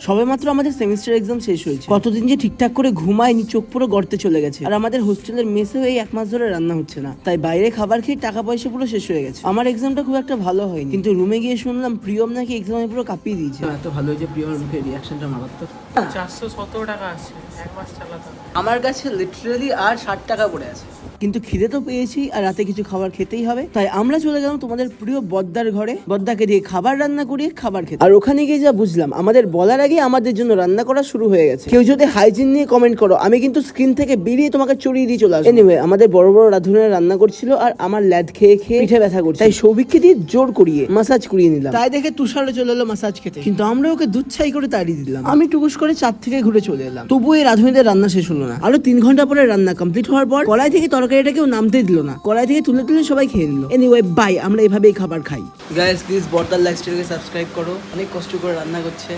সবেমাত্র আমাদের semester exam শেষ হয়েছে, কতদিন যে ঠিকঠাক করে ঘুমায়নি, চোখ পুরো গর্তে চলে গেছে। আর আমাদের হোস্টেলের মেসেও এই 1 মাস ধরে রান্না হচ্ছে না, তাই বাইরে খাবার খেয়ে টাকা পয়সা পুরো শেষ হয়ে গেছে। আমার এক্সামটা খুব একটা ভালো হয়নি, কিন্তু রুমে গিয়ে শুনলাম প্রিয়ম নাকি এক্সামে পুরো কাঁপিয়ে দিয়েছে। এত ভালো হয়েছে, প্রিয়মের মুখে রিয়াকশনটা মারাত্মক। 417 টাকা আছে 1 মাস চালাতে। আমার কাছে লিটারালি আর 60 টাকা পড়ে আছে, কিন্তু খিদে তো পেয়েছি আর রাতে কিছু খাবার খেতেই হবে। তাই আমরা চলে গেলাম তোমাদের প্রিয় বদ্দার ঘরে, বদ্দাকে দিয়ে খাবার রান্না করিয়ে খাবার খেতে। আর ওখানে গিয়ে যা বুঝলাম, আমাদের বলার আগে আমাদের জন্য রান্না করা শুরু হয়ে গেছে। কেউ যদি হাইজিন নিয়ে কমেন্ট করো, আমি কিন্তু স্ক্রিন থেকে বেরিয়ে তোমাকে চড়িয়ে দিয়ে চলে আসবো। এনিওয়ে, আমাদের বড় বড় রাঁধুনেরা রান্না করছিল আর আমার ল্যাদ খেয়ে খেয়ে পিঠে ব্যথা করছে, তাই সৌভিককে দিয়ে জোর করিয়ে মাসাজ করিয়ে নিলাম। তাই দেখে তুষারও চলে এলো মাসাজ খেতে, কিন্তু আমরা ওকে দুধ ছাই করে তাড়িয়ে দিলাম। আমি টুকুস করে 4 থেকে ঘুরে চলে এলাম। তবুও এই রাঁধুনিদের রান্না শেষ হলো না। আরো 3 ঘন্টা পরে রান্না কমপ্লিট হওয়ার পর কড়াই থেকে তরকারিটা কেউ নামতে দিল না, কড়াই থেকে তুলে তুলে সবাই খেয়ে নিল। এনিওয়ে বাই, আমরা এভাবেই খাবার খাই। গাইস প্লিজ বর্দার লাইফস্টাইলকে সাবস্ক্রাইব করো, অনেক কষ্ট করে রান্না করছে।